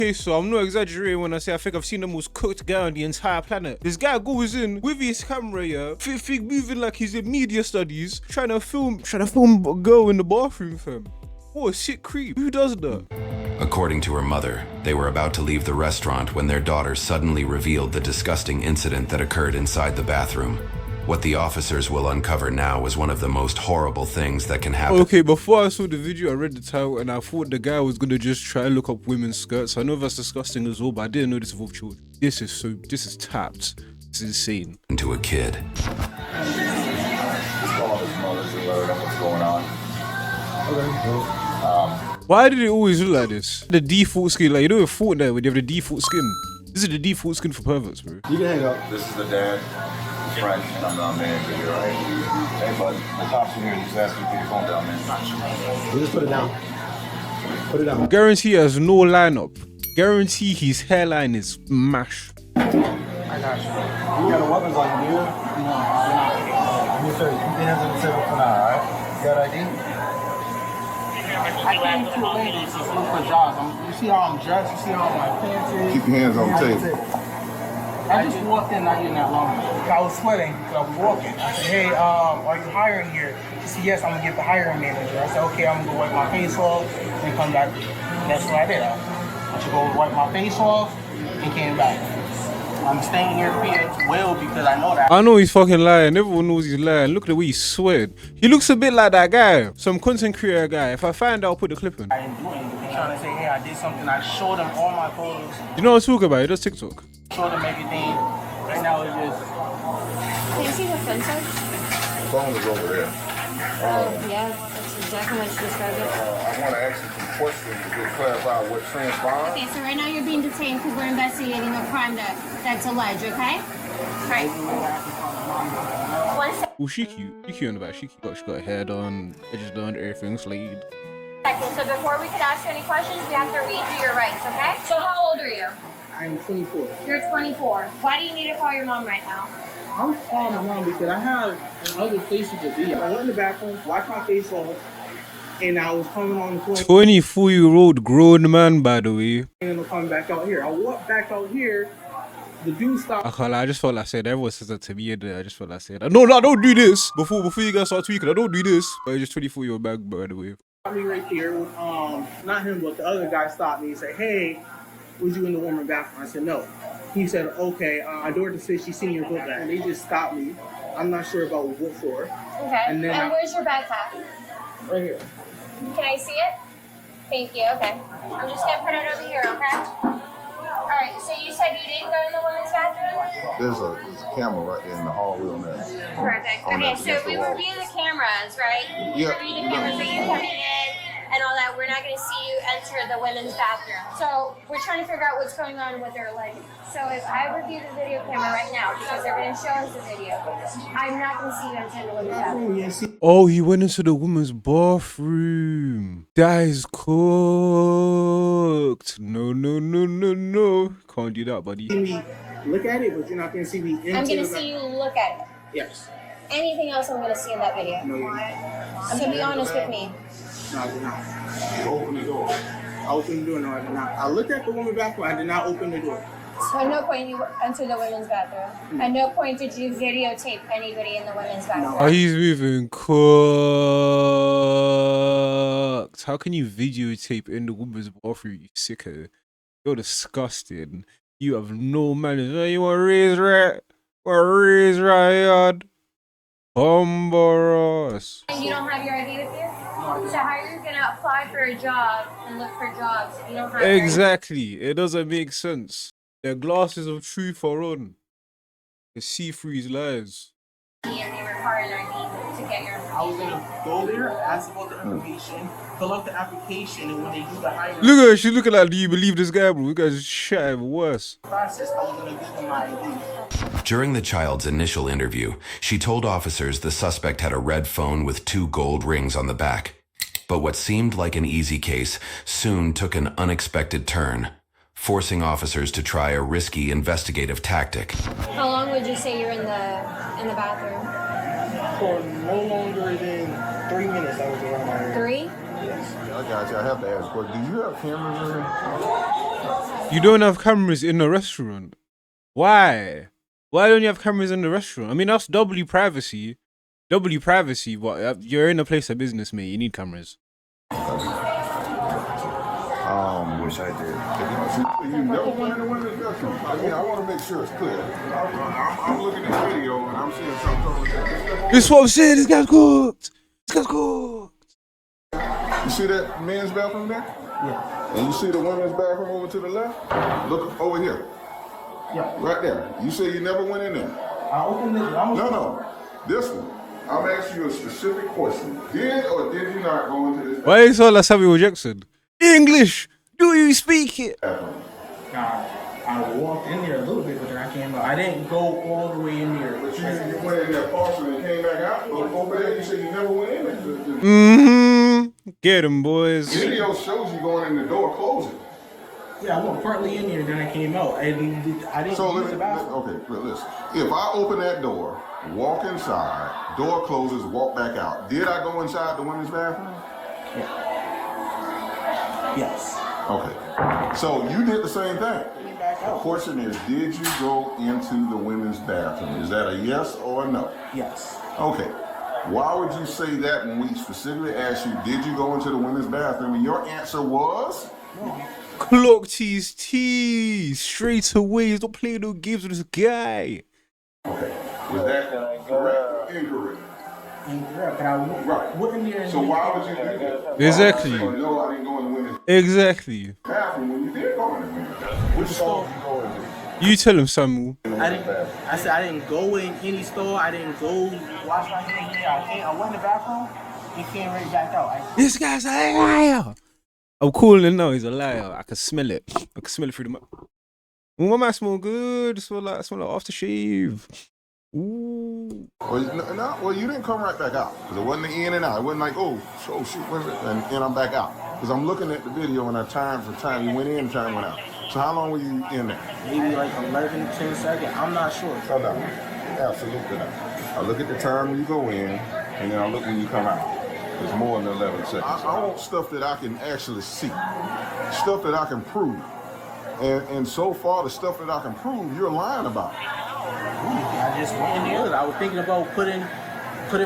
Okay, so I'm not exaggerating when I say I think I've seen the most cooked guy on the entire planet. This guy goes in with his camera, yeah, moving like he's in media studies, trying to film a girl in the bathroom, fam. What a sick creep. Who does that? According to her mother, they were about to leave the restaurant when their daughter suddenly revealed the disgusting incident that occurred inside the bathroom. What the officers will uncover now was one of the most horrible things that can happen. Okay, before I saw the video, I read the title and I thought the guy was gonna just try and look up women's skirts. I know that's disgusting as well, but I didn't know this involved children. This is tapped. This is insane. To a kid. Just call his mother to alert him what's going on. Okay. Why did it always look like this? The default skin, like you know in Fortnite when you have the default skin. This is the default skin for perverts, bro. You can hang up. This is the dad, friend, and I'm the manager here, right? Hey, bud, the cops are here. Just asking for your phone down, man. You just put it down. Put it down. Guarantee he has no lineup. Guarantee his hairline is mash. I got you. You got the weapons on you, do you? No, you're not. Yes, sir. Keep your hands on the table for now, alright? You got ID? I came to ladies to look for jobs. You see how I'm dressed? You see how my pants is? Keep your hands on the table. I just walked in not even that long ago. I was sweating because I was walking. I said, hey, are you hiring here? She said, yes, I'm going to get the hiring manager. I said, okay, I'm going to go wipe my face off and come back. That's what I did. I should go wipe my face off and came back. I'm staying here for you well because I know that. I know he's fucking lying. Everyone knows he's lying. Look at the way he's sweating. He looks a bit like that guy. Some content creator guy. If I find out, I'll put the clip in. I didn't do anything. They're trying to say, hey, I did something. I showed them all my photos. You know what I'm talking about? He does TikTok. Showed them everything. Right now it's just... Can you see the fence? The phone is over there. Yeah, that's exactly what she described it. I want to ask you some questions to get clarified what transpired. Okay, so right now you're being detained because we're investigating a crime that's alleged, okay? Right. 1 Oh, she cute. She cute in the back. She cute. She got her hair done, edges done, everything slayed. second. So before we could ask you any questions, we have to read you your rights, okay? So how old are you? I'm 24. You're 24. Why do you need to call your mom right now? I'm calling my mom because I have other places to be. I went in the bathroom, washed my face off, and I was coming on the floor. 24-year-old grown man, by the way. And I'm coming back out here. I walked back out here. The dude stopped. I can't lie, I just felt like I said, everyone says that to me, and I just felt like I said, no, don't do this. Before you guys start tweaking, I don't do this. But it's just 24-year-old man, by the way. Stopped me right there. Not him, but the other guy stopped me and said, "Hey, was you in the woman bathroom?" I said, "No." He said, "Okay, I Dorothy said she's seen your book bag." And they just stopped me. I'm not sure about what for. Okay. And then where's your backpack? Right here. Can I see it? Thank you. Okay. I'm just gonna put it over here, okay? Alright, so you said you didn't go in the women's bathroom? There's a camera right there in the hallway on that. Perfect. Okay, so we review the cameras, right? We review the cameras that you're coming in and all that. We're not going to see you enter the women's bathroom. So we're trying to figure out what's going on with their leg. So if I review the video camera right now, because they're going to show us the video, I'm not going to see you enter the women's bathroom. Oh, he went into the woman's bathroom. That is cooked. No. Can't do that, buddy. See me look at it, but you're not going to see me enter. I'm going to see you look at it. Yes. Anything else I'm going to see in that video? No, you're not. So be honest with me. No, I did not. You open the door. I opened the door. No, I did not. I looked at the woman's bathroom. I did not open the door. So at no point you entered the women's bathroom. At no point did you videotape anybody in the women's bathroom. Oh, he's moving cooked. How can you videotape in the woman's bathroom, you sicko? You're disgusting. You have no manners. Oh, you want to raise right? Raise right? Bombaros. And you don't have your ID with you? So how are you going to apply for a job and look for jobs if you don't have Exactly. It doesn't make sense. Their glasses of truth are on. They see through his lies. and they require an ID to get your I was going to go there, ask about the information, fill out the application, and when they do the hiring Look at her. She's looking like, do you believe this guy, bro? You guys shit even worse. process, I was going to give them my ID. During the child's initial interview, she told officers the suspect had a red phone with 2 gold rings on the back. But what seemed like an easy case soon took an unexpected turn, forcing officers to try a risky investigative tactic. How long would you say you're in the bathroom? For no longer than 3 minutes, I was around my area. 3? Yes. I got you. I have to ask, but do you have cameras in there? You don't have cameras in the restaurant. Why? Why don't you have cameras in the restaurant? I mean, that's doubly privacy. Doubly privacy, but you're in a place of business, mate. You need cameras. Wish I did. You never went in the women's restroom. I mean, I want to make sure it's clear. I'm looking at the video and I'm seeing something. This is what I'm saying. This guy's cooked. This guy's cooked. You see that men's bathroom there? Yeah. And you see the women's bathroom over to the left? Look over here. Yeah. Right there. You say you never went in there? I opened this. No. This one. I'm asking you a specific question. Did or did you not go into this? Why is all that Samuel Jackson? English. Do you speak it? Nah, I walked in there a little bit, but then I came out. I didn't go all the way in there. But you went in there partially and came back out? Over there, you said you never went in there. Get them, boys. The video shows you going in the door closing. Yeah, I went partly in there, then I came out. I didn't use the bathroom. Okay, listen. If I open that door, walk inside, door closes, walk back out, did I go inside the women's bathroom? Yeah. Yes. Okay. So you did the same thing. The question is, did you go into the women's bathroom? Is that a yes or a no? Yes. Okay. Why would you say that when we specifically asked you, did you go into the women's bathroom? And your answer was? No. Clocked his teeth straight away. Don't play no games with this guy. Okay. Was that correct or incorrect? Incorrect. But I went in there. So why would you do that? Exactly. No, I didn't go in the women's Exactly. bathroom when you did go in the women's bathroom. Which store did you go into? You tell him, Samuel. I said I didn't go in any store. I didn't go wash my hands there. I went in the bathroom and came right back out. This guy's a liar. I'm calling him now. He's a liar. I can smell it. I can smell it through the mouth. Oh, my man smell good. It smell like aftershave. Ooh. Well, you didn't come right back out because it wasn't the in and out. It wasn't like, oh shoot, where's it? And I'm back out because I'm looking at the video and time you went in, time went out. So how long were you in there? Maybe like 11, 10 seconds. I'm not sure. Oh, no. Absolutely not. I look at the time when you go in, and then I look when you come out. It's more than 11 seconds. I want stuff that I can actually see, stuff that I can prove. And so far, the stuff that I can prove, you're lying about. I just went in there. I was thinking about putting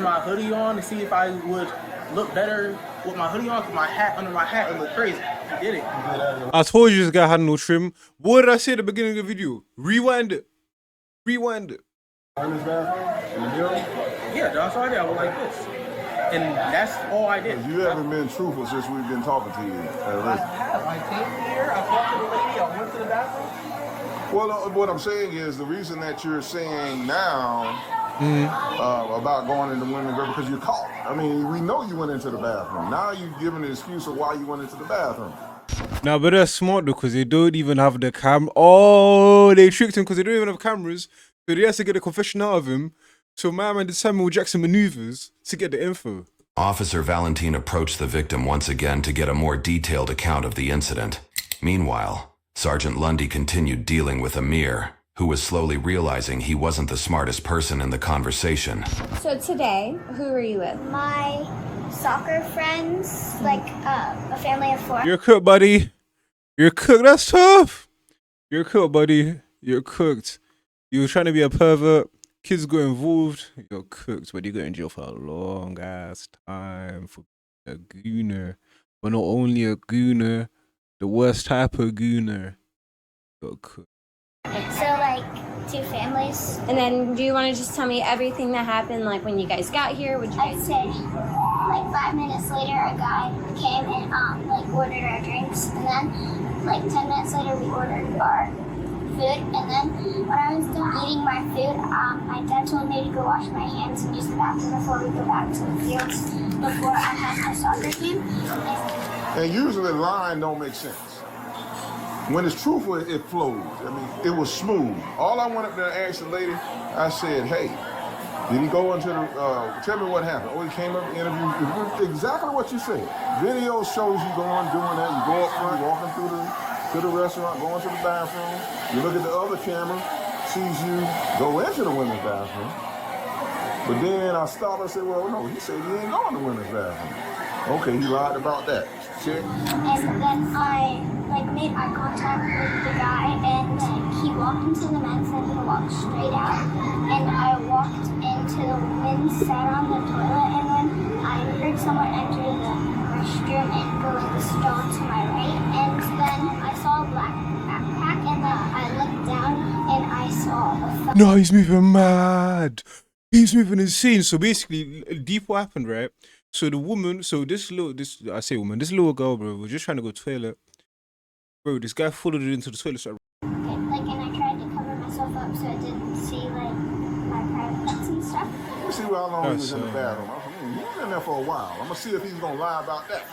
my hoodie on to see if I would look better with my hoodie on. Cause my hat under my hat, it looked crazy. He did it. I told you this guy had no trim. What did I say at the beginning of the video? Rewind it. Rewind it. In this bathroom? In the mirror? Yeah, that's all I did. I was like this. And that's all I did. You haven't been truthful since we've been talking to you. I have. I came here, I talked to the lady, I went to the bathroom. Well, what I'm saying is the reason that you're saying now about going into women's bathroom because you're caught. I mean, we know you went into the bathroom. Now you're giving an excuse of why you went into the bathroom. Now, but they're smart though because they don't even have the cam. Oh, they tricked him because they don't even have cameras. So they has to get a confession out of him. So my man did Samuel Jackson maneuvers to get the info. Officer Valentin approached the victim once again to get a more detailed account of the incident. Meanwhile, Sergeant Lundy continued dealing with Amir, who was slowly realizing he wasn't the smartest person in the conversation. So today, who were you with? My soccer friends, like a family of 4. You're cooked, buddy. You're cooked. That's tough. You're cooked, buddy. You're cooked. You were trying to be a pervert. Kids got involved. You're cooked, but you got in jail for a long ass time for a gooner. But not only a gooner, the worst type of gooner. You're cooked. So like 2 families. And then do you want to just tell me everything that happened, like when you guys got here? What you I'd guys say like 5 minutes later, a guy came and like ordered our drinks, and then like 10 minutes later, we ordered our food. And then when I was done eating my food, my dad told me to go wash my hands and use the bathroom before we go back to the fields before I had my soccer game. And usually line don't make sense. When it's truthful, it flows. I mean, it was smooth. All I wanted to ask the lady, I said, hey, did he go into the, tell me what happened. Oh, he came up and interviewed. Exactly what you said. Video shows you going, doing that. You go up front, walking through to the restaurant, going to the bathroom. You look at the other camera, sees you go into the women's bathroom. But then I stopped and said, well, no, he said he ain't going to the women's bathroom. Okay, he lied about that. Check. And then I like made eye contact with the guy, and then he walked into the men's and he walked straight out, and I walked into the women's, sat on the toilet, and then I heard someone enter the restroom and go in the stall to my right, and then I saw a black backpack, and then I looked down and I saw a phone. No, he's moving mad. He's moving insane. So basically, deep what happened, right? So the woman, this little girl, bro, was just trying to go toilet. Bro, this guy followed her into the toilet. So And I tried to cover myself up so I didn't see like my private parts and stuff. Let me see how long he was in the bathroom. He was in there for a while. I'm gonna see if he's gonna lie about that.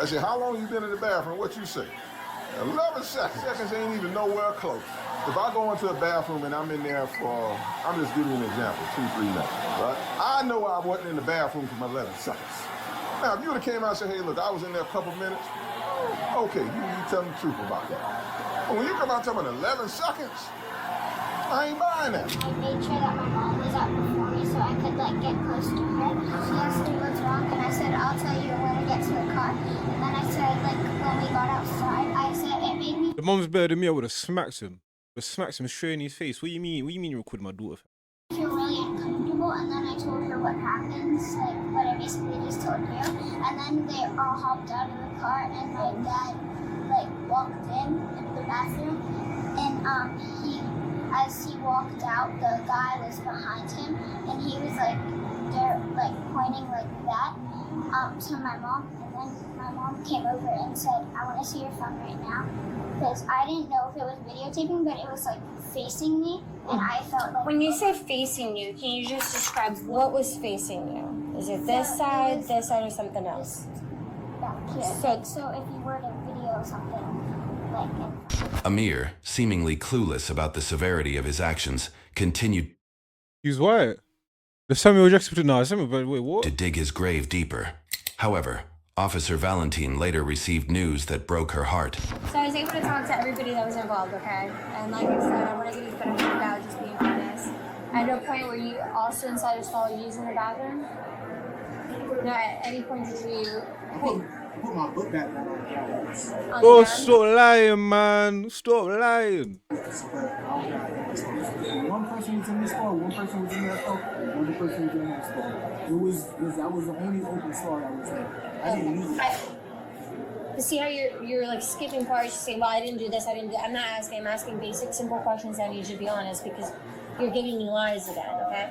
I said, how long you been in the bathroom? What you say? 11 seconds. Seconds ain't even nowhere close. If I go into a bathroom and I'm in there for, I'm just giving you an example, 2-3 minutes, right? I know I wasn't in the bathroom for 11 seconds. Now, if you would have came out and said, hey, look, I was in there a couple minutes, okay, you tell me the truth about that. But when you come out talking about 11 seconds, I ain't buying that. I made sure that my mom was out before me so I could like get close to her. She asked me what's wrong, and I said, I'll tell you when we get to the car. And then I said, like, when we got outside, I said it made me the mom's better than me. I would have smacked him. Smacks him straight in his face. What do you mean? What do you mean you recorded my daughter? feel really uncomfortable, and then I told her what happens, like what I basically just told you. And then they all hopped out of the car, and my dad like walked in the bathroom, and as he walked out, the guy was behind him, and he was like there, like pointing like that to my mom. And then my mom came over and said, "I want to see your phone right now," because I didn't know if it was videotaping, but it was like facing me, and I felt like. When you say facing you, can you just describe what was facing you? Is it this side, or something else? Back here. So if you were to video something, like. Amir, seemingly clueless about the severity of his actions, continued He's white. The Samuel Jackson. No, Samuel. But wait, what? to dig his grave deeper. However, Officer Valentine later received news that broke her heart. So I was able to talk to everybody that was involved, okay? And like I said, I want to give you the benefit of the doubt, just being honest. At no point were you also inside a stall using the bathroom? No, at any point did you... Put my book back on the ground. Oh, stop lying, man. Stop lying. One person was in the store, one person was in that store, one person was in that store. That was the only open store that was there. I didn't use it. See how you're like skipping parts, you say, well, I didn't do this, I didn't do that. I'm not asking, I'm asking basic, simple questions. I need you to be honest because you're giving me lies again, okay?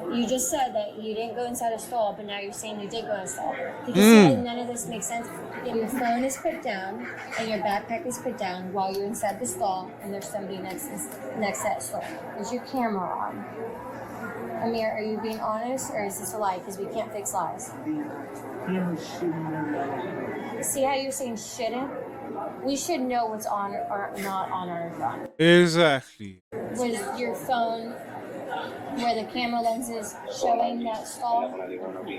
You just said that you didn't go inside a stall, but now you're saying you did go in a stall. Because none of this makes sense. If your phone is put down and your backpack is put down while you're inside the stall and there's somebody next to that stall. Is your camera on? Amir, are you being honest or is this a lie? Because we can't fix lies. See how you're saying shouldn't? We should know what's on or not on our phone. Exactly. Was your phone where the camera lens is showing that stall?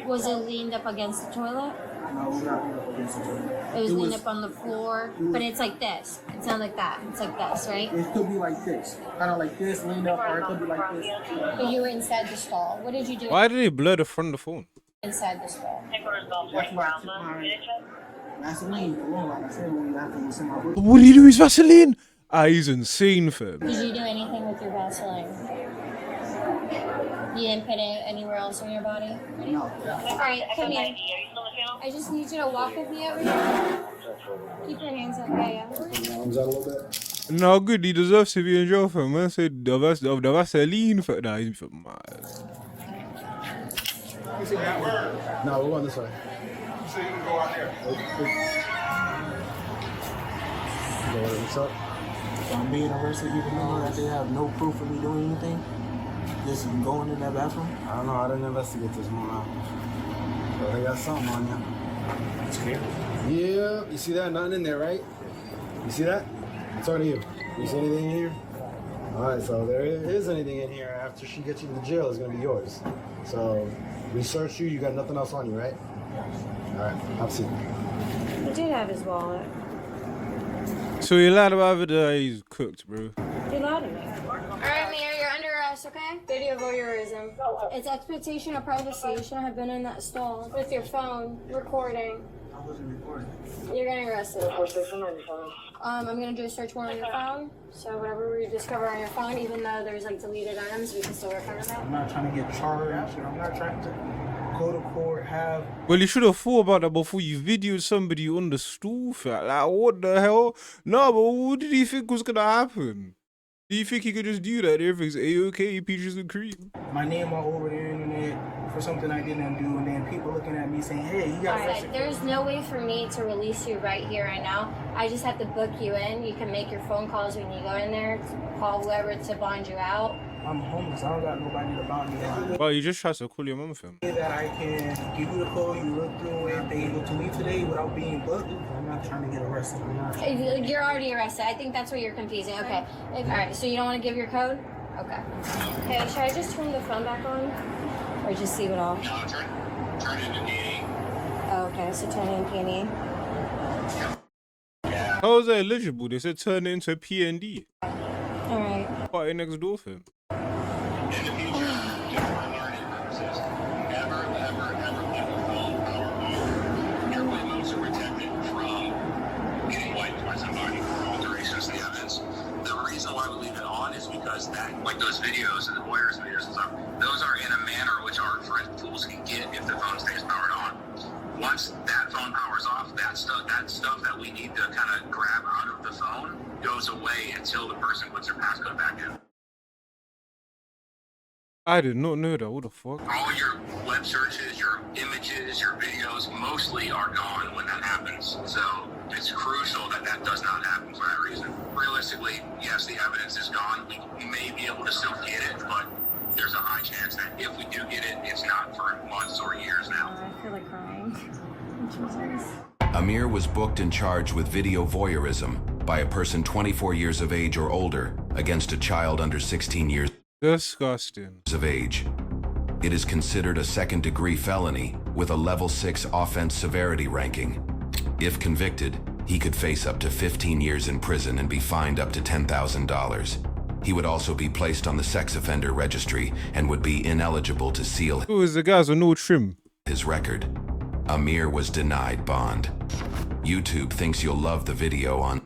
Was it leaned up against the toilet? No, we got up against the toilet. It was leaned up on the floor, but it's like this. It's not like that. It's like this, right? It could be like this. Kind of like this, leaned up, or it could be like this. But you were inside the stall. What did you do Why did they blur the front of the phone? inside the stall? That's why I took my Vaseline alone, like I said, when we after was in my book. What do you do with Vaseline? He's insane, fam. Did you do anything with your Vaseline? You didn't put it anywhere else on your body? No. Alright, come here. I just need you to walk with me over here. Keep your hands up, yeah. Arms out a little bit. No, good. He deserves to be in jail, fam. Man said the Vaseline, fam. Nah, he's mad. No, we're going this way. You say you can go out there. What's up? I'm being arrested even though that they have no proof of me doing anything. Just going in that bathroom. I don't know. I didn't investigate this one. So they got something on you. It's clear. Yeah. You see that? Nothing in there, right? You see that? I'm talking to you. You see anything in here? All right. So there is anything in here. After she gets you to jail, it's gonna be yours. So we searched you. You got nothing else on you, right? All right. I'll see. He did have his wallet. So he lied about it. He's cooked, bro. You lied to me. Alright, Mayor, you're under arrest, okay? Video voyeurism. It's expectation of privacy. You shouldn't have been in that stall with your phone recording. I wasn't recording. You're getting arrested. I'm gonna do a search warrant on your phone. So whatever we discover on your phone, even though there's like deleted items, we can still recover that. I'm not trying to get charged. I'm not trying to go to court, have... Well, you should have thought about that before you videoed somebody on the stool, fam. Like, what the hell? No, but what did he think was gonna happen? Do you think he could just do that? Everything's A-okay, peaches and cream. My name all over the internet for something I didn't do, and then people looking at me saying, hey, you got arrested. There's no way for me to release you right here, right now. I just have to book you in. You can make your phone calls when you go in there, call whoever to bond you out. I'm homeless. I don't got nobody to bond me out. Well, you just tried to call your mum, fam. That I can give you the call, you look through it, they able to leave today without being booked. I'm not trying to get arrested. You're already arrested. I think that's what you're confusing. Okay. All right. So you don't want to give your code? Okay. Okay. Should I just turn the phone back on, or just see it all? No, turn it into P&E. Oh, okay. So turn it in P&E. How is that eligible? They said turn it into P&D. All right. Party next door, fam. In the future, just for learning purposes, never let your phone power on. Your windows are protected from getting wiped by somebody for alterations to the evidence. The reason why we leave it on is because that, like those videos and the lawyers' videos and stuff, those are in a manner which our forensic tools can get if the phone stays powered on. Once that phone powers off, that stuff that we need to kind of grab out of the phone goes away until the person puts their passcode back in. I did not know that. What the fuck? All your web searches, your images, your videos mostly are gone when that happens. So it's crucial that that does not happen for that reason. Realistically, yes, the evidence is gone. We may be able to still get it, but there's a high chance that if we do get it, it's not for months or years now. I feel like crying. Jesus. Amir was booked and charged with video voyeurism by a person 24 years of age or older against a child under 16 years Disgusting. of age. It is considered a second-degree felony with a level 6 offense severity ranking. If convicted, he could face up to 15 years in prison and be fined up to $10,000. He would also be placed on the sex offender registry and would be ineligible to seal Who is the guys with no trim? his record. Amir was denied bond. YouTube thinks you'll love the video on